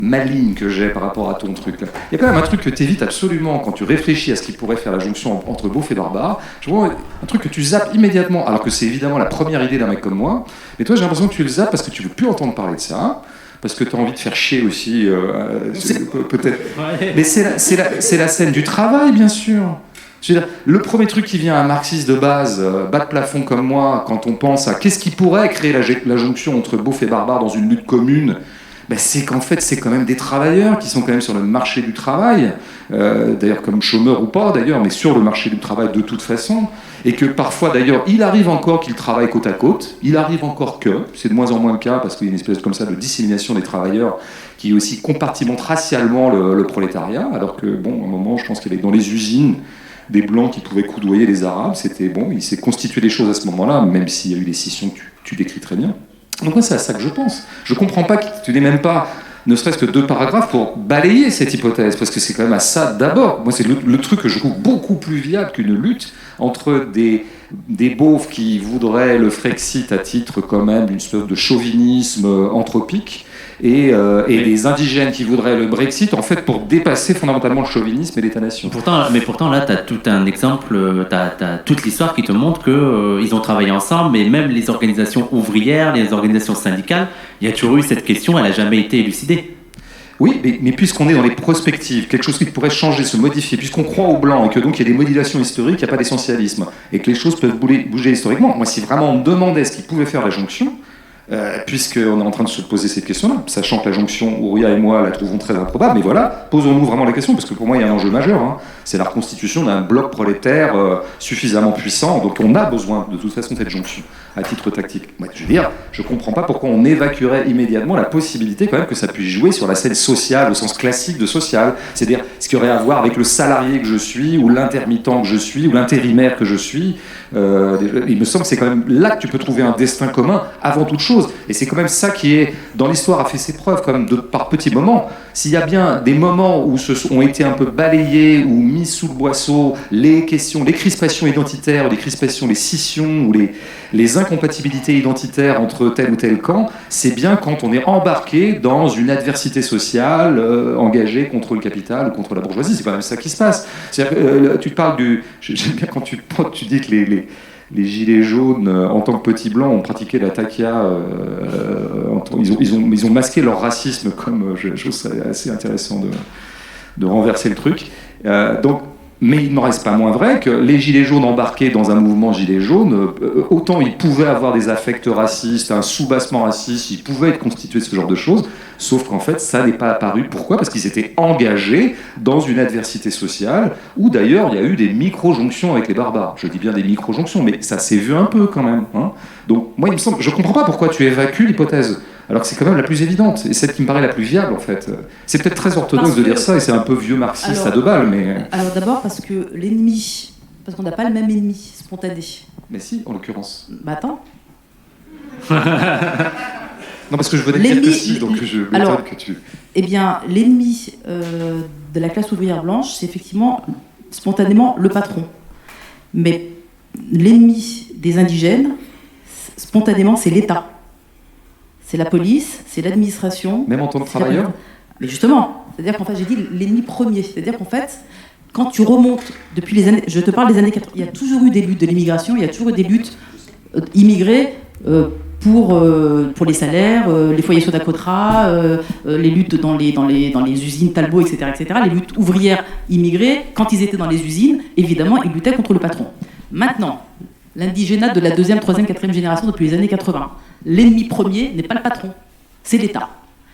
maligne que j'ai par rapport à ton truc là. Il y a quand même un truc que tu évites absolument quand tu réfléchis à ce qui pourrait faire la jonction entre beauf et barbare. Je vois un truc que tu zappes immédiatement, alors que c'est évidemment la première idée d'un mec comme moi. Mais toi, j'ai l'impression que tu le zappes parce que tu veux plus entendre parler de ça, parce que tu as envie de faire chier aussi, peut-être. Ouais. Mais c'est la scène du travail, bien sûr. Je veux dire, le premier truc qui vient à un marxiste de base, bas de plafond comme moi, quand on pense à qu'est-ce qui pourrait créer la jonction entre beauf et barbare dans une lutte commune, ben c'est qu'en fait, c'est quand même des travailleurs qui sont quand même sur le marché du travail, d'ailleurs comme chômeurs ou pas d'ailleurs, mais sur le marché du travail de toute façon, et que parfois d'ailleurs, il arrive encore qu'ils travaillent côte à côte, il arrive encore que, c'est de moins en moins le cas, parce qu'il y a une espèce comme ça de dissémination des travailleurs qui aussi compartimente racialement le prolétariat, alors que, bon, à un moment, je pense qu'il y avait dans les usines des Blancs qui pouvaient coudoyer les Arabes, c'était bon, il s'est constitué des choses à ce moment-là, même s'il y a eu des scissions que tu décris très bien. Donc moi, c'est à ça que je pense. Je comprends pas que tu n'aies même pas, ne serait-ce que 2 paragraphes pour balayer cette hypothèse, parce que c'est quand même à ça d'abord. Moi, c'est le truc que je trouve beaucoup plus viable qu'une lutte entre des beaufs qui voudraient le Frexit à titre quand même d'une espèce de chauvinisme anthropique, et des indigènes qui voudraient le Brexit, en fait, pour dépasser fondamentalement le chauvinisme et l'État-nation. Pourtant, là, tu as tout un exemple, tu as toute l'histoire qui te montre qu'ils ont travaillé ensemble, mais même les organisations ouvrières, les organisations syndicales, il y a toujours eu cette question, elle n'a jamais été élucidée. Oui, mais puisqu'on est dans les prospectives, quelque chose qui pourrait changer, se modifier, puisqu'on croit au blanc et que donc il y a des modulations historiques, il n'y a pas d'essentialisme, et que les choses peuvent bouger historiquement, moi, si vraiment on me demandait ce qui pouvait faire la jonction, puisqu'on est en train de se poser cette question-là, sachant que la jonction, Ouria et moi la trouvons très improbable, mais voilà, posons-nous vraiment la question, parce que pour moi il y a un enjeu majeur, hein. C'est la reconstitution d'un bloc prolétaire suffisamment puissant, donc on a besoin de toute façon de cette jonction, à titre tactique. Ouais, je veux dire, je comprends pas pourquoi on évacuerait immédiatement la possibilité quand même que ça puisse jouer sur la scène sociale, au sens classique de social, c'est-à-dire ce qui aurait à voir avec le salarié que je suis, ou l'intermittent que je suis, ou l'intérimaire que je suis. Il me semble que c'est quand même là que tu peux trouver un destin commun avant toute chose. Et c'est quand même ça qui est, dans l'histoire, a fait ses preuves, comme par petits moments. S'il y a bien des moments où ont été un peu balayés ou mis sous le boisseau les questions, les crispations identitaires, les crispations, les scissions ou les incompatibilités identitaires entre tel ou tel camp, c'est bien quand on est embarqué dans une adversité sociale engagée contre le capital ou contre la bourgeoisie. C'est quand même ça qui se passe. C'est-à-dire, tu parles du... J'aime bien quand tu dis que les gilets jaunes, en tant que petits blancs, ont pratiqué la takia. Ils ont masqué leur racisme, comme je trouve ça assez intéressant de renverser le truc. Mais il n'en reste pas moins vrai que les gilets jaunes embarqués dans un mouvement gilets jaunes, autant ils pouvaient avoir des affects racistes, un soubassement raciste, ils pouvaient être constitués de ce genre de choses, sauf qu'en fait ça n'est pas apparu. Pourquoi ? Parce qu'ils étaient engagés dans une adversité sociale, où d'ailleurs il y a eu des micro-jonctions avec les barbares. Je dis bien des micro-jonctions, mais ça s'est vu un peu quand même. Hein. Donc moi il me semble, je ne comprends pas pourquoi tu évacues l'hypothèse, alors que c'est quand même la plus évidente, et celle qui me paraît la plus viable en fait. C'est peut-être très orthodoxe de dire ça, et c'est un peu vieux marxiste à 2 balles, mais... Alors d'abord parce que l'ennemi, parce qu'on n'a pas le même ennemi spontané. Mais si, en l'occurrence. Bah attends. Non, parce que je venais de précis, donc je m'étonne que tu... Eh bien, l'ennemi de la classe ouvrière blanche, c'est effectivement spontanément le patron. Mais l'ennemi des indigènes, spontanément, c'est l'État. C'est la police, c'est l'administration. Même en tant que travailleur ? Mais justement, c'est-à-dire qu'en fait, j'ai dit l'ennemi premier. C'est-à-dire qu'en fait, quand tu remontes depuis les années... Je te parle des années 80. Il y a toujours eu des luttes de l'immigration, il y a toujours eu des luttes immigrées pour les salaires, les foyers Sodacotra, les luttes dans les usines Talbot, etc., etc. Les luttes ouvrières immigrées, quand ils étaient dans les usines, évidemment, ils luttaient contre le patron. Maintenant, l'indigénat de la 2e, 3e, 4e génération depuis les années 80. L'ennemi premier n'est pas le patron, c'est l'État.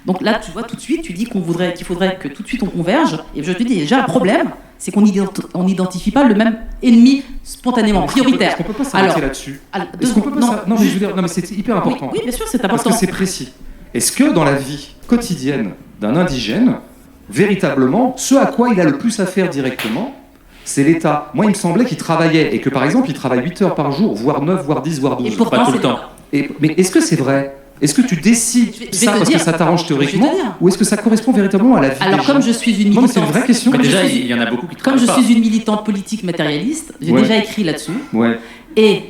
Donc là, tu vois, tout de suite, tu dis qu'il faudrait que tout de suite on converge. Et je te dis, déjà, le problème, c'est qu'on n'identifie pas le même ennemi spontanément, prioritaire. Est-ce qu'on peut pas s'arrêter là-dessus ? Est-ce qu'on peut pas Non, mais je veux dire, non, mais c'est hyper important. Oui, bien sûr, c'est important. Parce que c'est précis. Est-ce que dans la vie quotidienne d'un indigène, véritablement, ce à quoi il a le plus à faire directement, c'est l'État. Moi, il me semblait qu'il travaillait, et que par exemple, il travaille 8 heures par jour, voire 9, voire 10, voire 12. Et pourtant, pas tout le temps. Mais est-ce que c'est vrai ? Est-ce que tu décides ça parce que ça t'arrange théoriquement, ou est-ce que ça correspond véritablement à la vie ? Alors, comme je suis une militante... Non, mais c'est une vraie question. Mais déjà, il y en a beaucoup qui Comme travaillent je suis une militante politique matérialiste, j'ai déjà écrit là-dessus. Ouais. Et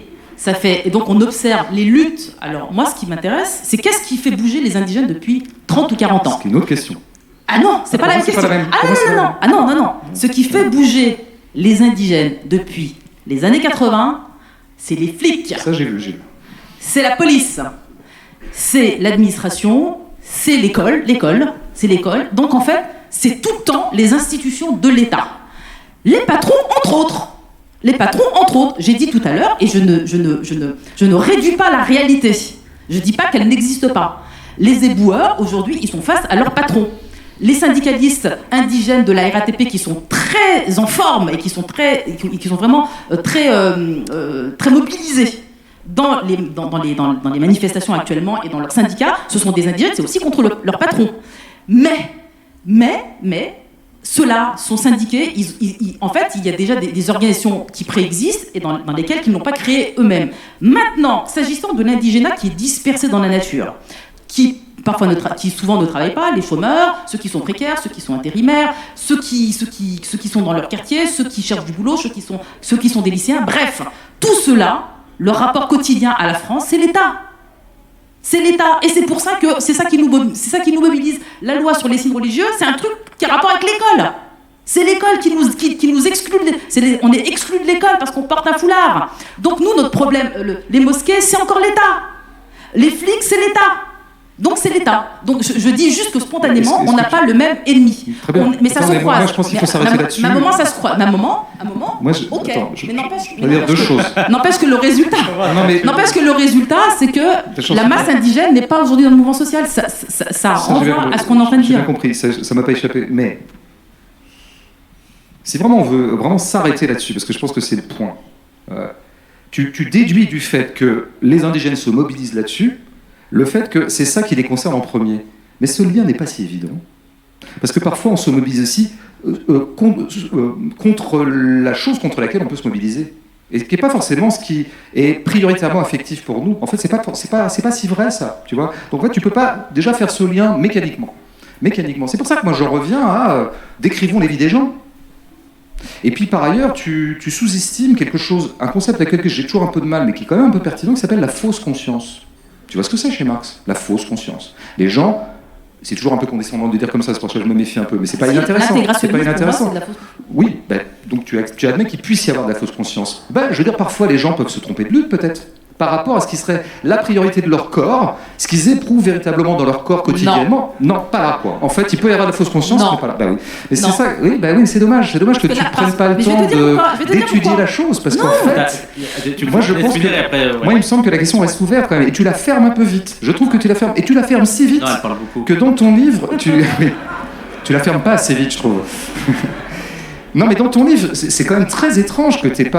donc on observe les luttes. Alors moi, ce qui m'intéresse, c'est qu'est-ce qui fait bouger les indigènes depuis 30 ou 40 ans ? C'est une autre question. Ah non, c'est pas la même question. Non. Ce qui fait bouger les indigènes depuis les années 80, c'est les flics. Ça, j'ai vu. C'est la police. C'est l'administration. C'est l'école. C'est l'école. Donc en fait, c'est tout le temps les institutions de l'État. Les patrons, entre autres. J'ai dit tout à l'heure, et je ne réduis pas la réalité. Je ne dis pas qu'elle n'existe pas. Les éboueurs, aujourd'hui, ils sont face à leurs patrons. Les syndicalistes indigènes de la RATP qui sont très en forme et qui sont vraiment très mobilisés dans les manifestations actuellement et dans leurs syndicats, ce sont des indigènes, c'est aussi contre leur patron. Mais ceux-là sont syndiqués, en fait, il y a déjà des organisations qui préexistent et dans lesquelles ils n'ont pas créé eux-mêmes. Maintenant, s'agissant de l'indigénat qui est dispersé dans la nature, qui souvent ne travaillent pas, les chômeurs, ceux qui sont précaires, ceux qui sont intérimaires, ceux qui sont dans leur quartier, ceux qui cherchent du boulot, ceux qui sont des lycéens, bref, tout cela, leur rapport quotidien à la France, c'est l'État. C'est l'État. Et c'est pour ça que c'est ça qui nous mobilise. La loi sur les signes religieux, c'est un truc qui a rapport avec l'école. C'est l'école qui nous exclut. On est exclus de l'école parce qu'on porte un foulard. Donc nous, notre problème, les mosquées, c'est encore l'État. Les flics, c'est l'État. Donc c'est l'État. Donc je dis juste que spontanément, on n'a pas le même ennemi. Très bien. Mais ça se croise. Moi, je pense qu'il faut s'arrêter là-dessus. À un moment, ça se croise. À un moment, ok. Je vais dire deux choses. N'empêche que le résultat, c'est que la masse indigène n'est pas aujourd'hui dans le mouvement social. Ça renvoie à ce qu'on est en train de dire. J'ai bien compris, ça m'a pas échappé. Mais si vraiment on veut vraiment s'arrêter là-dessus, parce que je pense que c'est le point, tu déduis du fait que les indigènes se mobilisent là-dessus, le fait que c'est ça qui les concerne en premier. Mais ce lien n'est pas si évident. Parce que parfois, on se mobilise aussi contre la chose contre laquelle on peut se mobiliser. Et qui n'est pas forcément ce qui est prioritairement affectif pour nous. En fait, c'est pas si vrai, ça. Tu vois. Donc, en fait, tu ne peux pas déjà faire ce lien mécaniquement. C'est pour ça que moi, je reviens à décrivons les vies des gens. Et puis, par ailleurs, tu sous-estimes quelque chose, un concept avec lequel j'ai toujours un peu de mal, mais qui est quand même un peu pertinent, qui s'appelle la fausse conscience. Tu vois ce que c'est chez Marx? La fausse conscience. Les gens, c'est toujours un peu condescendant de dire comme ça, c'est pour ça que je me méfie un peu, mais c'est pas inintéressant. C'est pas inintéressant. Oui, donc tu admets qu'il puisse y avoir de la fausse conscience. Je veux dire, parfois les gens peuvent se tromper de lutte, peut-être, par rapport à ce qui serait la priorité de leur corps, ce qu'ils éprouvent véritablement dans leur corps quotidiennement. Non, pas là, quoi. En fait, il peut y avoir de la fausse conscience, mais pas là. Oui. Mais c'est ça, oui, c'est dommage. C'est dommage que tu ne prennes pas le temps d'étudier la chose, parce qu'en fait, moi, je pense que... Moi, il me semble que la question reste ouverte, quand même, et tu la fermes un peu vite. Je trouve que tu la fermes, et tu la fermes si vite que dans ton livre, tu la fermes pas assez vite, je trouve. Non, mais dans ton livre, c'est quand même très étrange que t'aies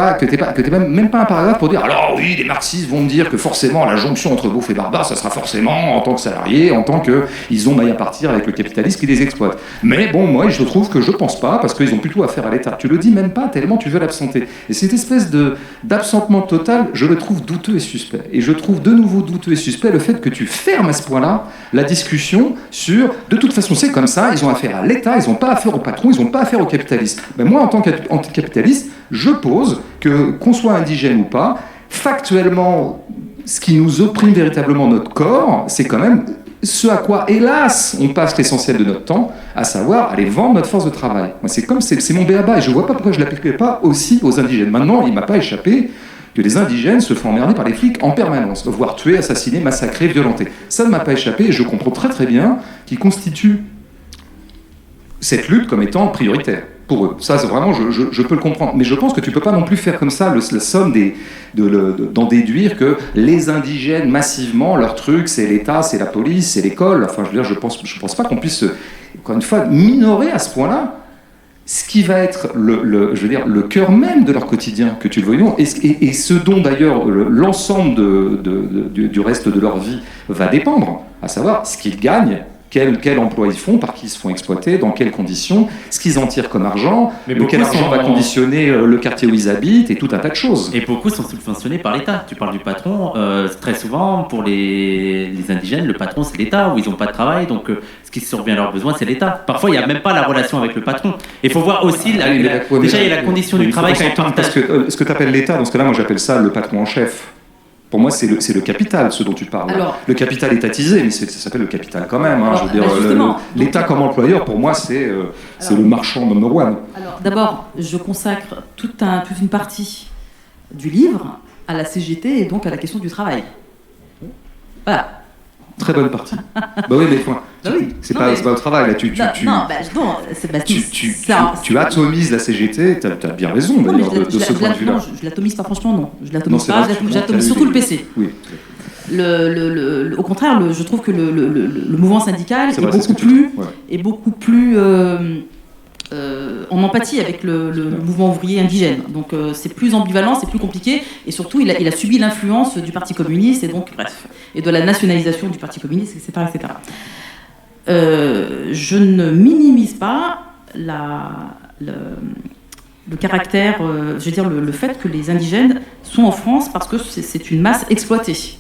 même pas un paragraphe pour dire alors oui, les marxistes vont me dire que forcément la jonction entre beauf et barbare, ça sera forcément en tant que salariés, en tant qu'ils ont maille à partir avec le capitalisme qui les exploite. Mais bon, moi, je trouve que je pense pas, parce qu'ils ont plutôt affaire à l'État. Tu le dis même pas tellement tu veux l'absenter. Et cette espèce d'absentement total, je le trouve douteux et suspect. Et je trouve de nouveau douteux et suspect le fait que tu fermes à ce point-là la discussion sur de toute façon c'est comme ça, ils ont affaire à l'État, ils n'ont pas affaire au patron, ils n'ont pas affaire au capitalisme. Moi, en tant qu'anticapitaliste, je pose qu'on soit indigène ou pas, factuellement, ce qui nous opprime véritablement notre corps, c'est quand même ce à quoi, hélas, on passe l'essentiel de notre temps, à savoir aller vendre notre force de travail. Moi, c'est mon b.a.-ba, et je ne vois pas pourquoi je ne l'appliquerais pas aussi aux indigènes. Maintenant, il ne m'a pas échappé que les indigènes se font emmerder par les flics en permanence, voire tuer, assassiner, massacrer, violenter. Ça ne m'a pas échappé, et je comprends très très bien qu'ils constituent cette lutte comme étant prioritaire pour eux. Ça, c'est vraiment, je peux le comprendre. Mais je pense que tu ne peux pas non plus faire comme ça la somme d'en déduire que les indigènes, massivement, leur truc, c'est l'État, c'est la police, c'est l'école. Enfin, je veux dire, je pense pas qu'on puisse, encore une fois, minorer à ce point-là ce qui va être le cœur même de leur quotidien, que tu le veuilles ou non, et ce dont d'ailleurs l'ensemble du reste de leur vie va dépendre, à savoir ce qu'ils gagnent, quel emploi ils font, par qui ils se font exploiter, dans quelles conditions, ce qu'ils en tirent comme argent, quel argent va conditionner le quartier où ils habitent, et tout un tas de choses. Et beaucoup sont subventionnés par l'État. Tu parles du patron, très souvent, pour les indigènes, le patron c'est l'État, où ils n'ont pas de travail, donc ce qui survient à leurs besoins c'est l'État. Parfois, il n'y a même pas la relation avec le patron. Il faut voir aussi, déjà il y a la condition du travail. Parce que ce que tu appelles l'État, dans ce cas-là, moi j'appelle ça le patron en chef. Pour moi, c'est le capital, ce dont tu parles. Alors, le capital étatisé, mais ça s'appelle le capital quand même. Hein, alors, je veux dire, l'État comme employeur, pour moi, c'est le marchand number one. Alors, d'abord, je consacre toute une partie du livre à la CGT et donc à la question du travail. Voilà. Très bonne partie. Bah oui, mais oui. c'est pas au travail. Là, tu atomises la CGT, tu as bien raison d'ailleurs de ce point de vue-là. Non, je l'atomise pas, franchement, non. Je l'atomise pas, j'atomise surtout le PC. Oui. Au contraire, je trouve que le mouvement syndical est beaucoup plus en empathie avec le mouvement ouvrier indigène. Donc c'est plus ambivalent, c'est plus compliqué, et surtout il a subi l'influence du Parti communiste et donc et de la nationalisation du Parti communiste, etc., etc. Je ne minimise pas le caractère, je veux dire le fait que les indigènes sont en France parce que c'est une masse exploitée.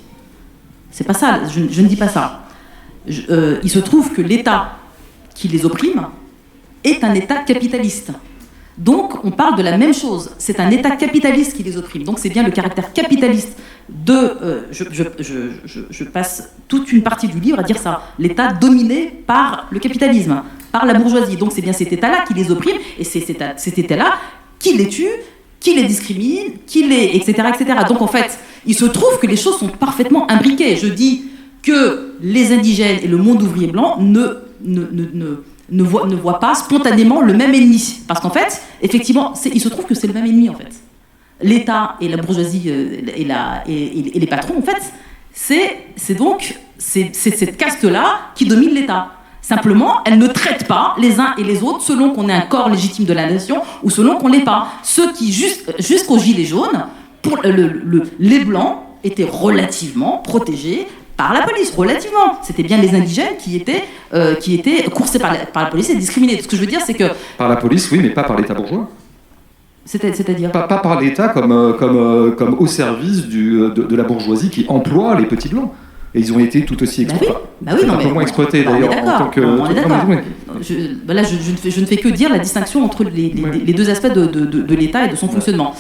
C'est pas ça, je ne dis pas ça. Il se trouve que l'État qui les opprime est un État capitaliste. Donc, on parle de la même chose. C'est un État capitaliste qui les opprime. Donc, c'est bien le caractère capitaliste je passe toute une partie du livre à dire ça. L'État dominé par le capitalisme, par la bourgeoisie. Donc, c'est bien cet État-là qui les opprime, et c'est cet État-là qui les tue, qui les discrimine, etc., etc. Donc, en fait, il se trouve que les choses sont parfaitement imbriquées. Je dis que les indigènes et le monde ouvrier blanc ne voient pas spontanément le même ennemi. Parce qu'en fait, effectivement, il se trouve que c'est le même ennemi, en fait. L'État et la bourgeoisie et les patrons, en fait, c'est donc cette caste-là qui domine l'État. Simplement, elle ne traite pas les uns et les autres selon qu'on est un corps légitime de la nation ou selon qu'on l'est pas. Ceux qui, jusqu'aux Gilets jaunes, pour les Blancs étaient relativement protégés par la police, relativement. C'était bien les indigènes qui étaient coursés par la police et discriminés. Ce que je veux dire, c'est que... Par la police, oui, mais pas par l'État bourgeois. C'est-à-dire pas par l'État comme au service de la bourgeoisie qui emploie les petits blancs. Et ils ont été tout aussi exploités. Un peu moins exploités d'ailleurs en tant que... On est d'accord. Là, je ne fais que dire la distinction entre les deux aspects de l'État et de son fonctionnement.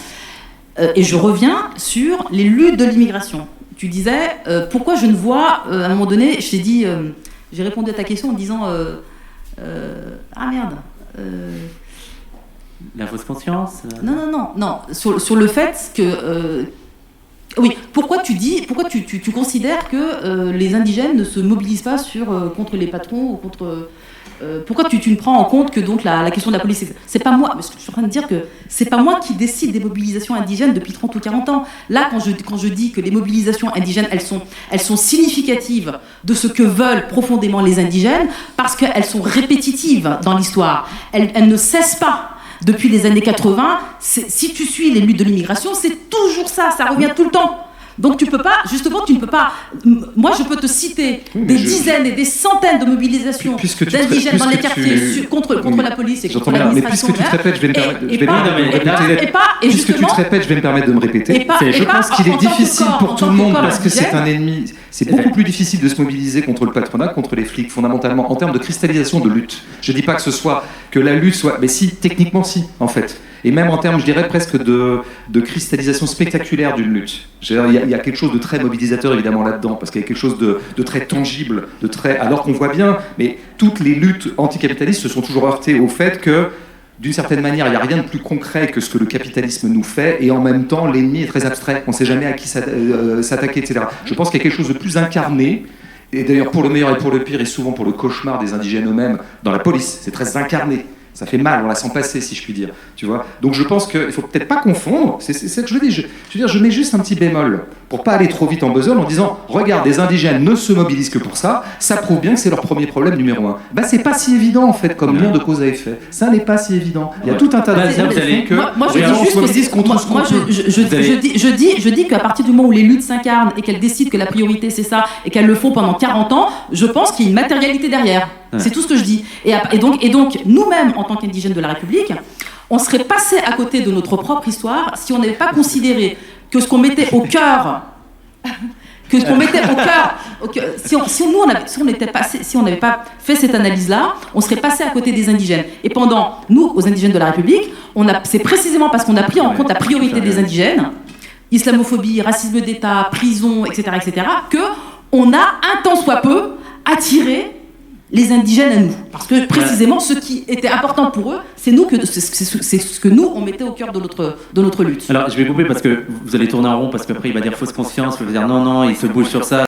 Et je reviens sur les luttes de l'immigration. Tu disais, pourquoi je ne vois, à un moment donné, je t'ai dit, j'ai répondu à ta question en disant, ah merde. La fausse conscience Non, sur le fait que... oui, pourquoi tu considères que les indigènes ne se mobilisent pas contre les patrons ou contre... pourquoi tu ne prends en compte que donc la question de la police, c'est pas moi, parce que je suis en train de dire que c'est pas moi qui décide des mobilisations indigènes depuis 30 ou 40 ans. Là, quand je dis que les mobilisations indigènes, elles sont significatives de ce que veulent profondément les indigènes, parce qu'elles sont répétitives dans l'histoire. Elles ne cessent pas. Depuis les années 80, si tu suis les luttes de l'immigration, c'est toujours ça revient tout le temps. Donc tu ne peux pas... Moi, je peux te citer des dizaines et des centaines de mobilisations d'indigènes dans les quartiers contre la police et contre l'administration. Mais puisque tu te répètes, je vais me permettre de me répéter. Je pense qu'il est difficile pour tout le monde parce que c'est un ennemi. C'est beaucoup plus difficile de se mobiliser contre le patronat, contre les flics, fondamentalement, en termes de cristallisation de lutte. Je ne dis pas que la lutte soit... Mais si, techniquement si, en fait. Et même en termes, je dirais, presque de cristallisation spectaculaire d'une lutte. Il y a quelque chose de très mobilisateur, évidemment, là-dedans, parce qu'il y a quelque chose de très tangible, alors qu'on voit bien, mais toutes les luttes anticapitalistes se sont toujours heurtées au fait que, d'une certaine manière, il n'y a rien de plus concret que ce que le capitalisme nous fait, et en même temps, l'ennemi est très abstrait. On ne sait jamais à qui s'attaquer, etc. Je pense qu'il y a quelque chose de plus incarné, et d'ailleurs, pour le meilleur et pour le pire, et souvent pour le cauchemar des indigènes eux-mêmes, dans la police. C'est très incarné. Ça fait mal, on la sent passer, si je puis dire. Tu vois. Donc je pense qu'il ne faut peut-être pas confondre, c'est ce que je veux dire. Je mets juste un petit bémol, pour pas aller trop vite en besogne, en disant, regarde, les indigènes ne se mobilisent que pour ça, ça prouve bien que c'est leur premier problème numéro 1. C'est pas si évident, en fait, comme lien de cause à effet. Ça n'est pas si évident. Il y a tout un tas de raisons qui font que je dis qu'à partir du moment où les luttes s'incarnent et qu'elles décident que la priorité c'est ça, et qu'elles le font pendant 40 ans, je pense qu'il y a une matérialité derrière. C'est tout ce que je dis. Et donc, nous-mêmes, en tant qu'indigènes de la République, on serait passé à côté de notre propre histoire si on n'avait pas considéré que ce qu'on mettait au cœur, si on n'avait pas fait cette analyse-là, on serait passé à côté des indigènes. Et pendant, nous, aux indigènes de la République, c'est précisément parce qu'on a pris en compte la priorité des indigènes islamophobie, racisme d'État, prison, etc., que on a un tant soit peu attiré les indigènes à nous. Parce que précisément, ce qui était important pour eux, c'est ce que nous, on mettait au cœur de notre lutte. Alors, je vais couper parce que vous allez tourner en rond, parce qu'après, il va dire fausse conscience, il va dire non, il se bouge sur ça.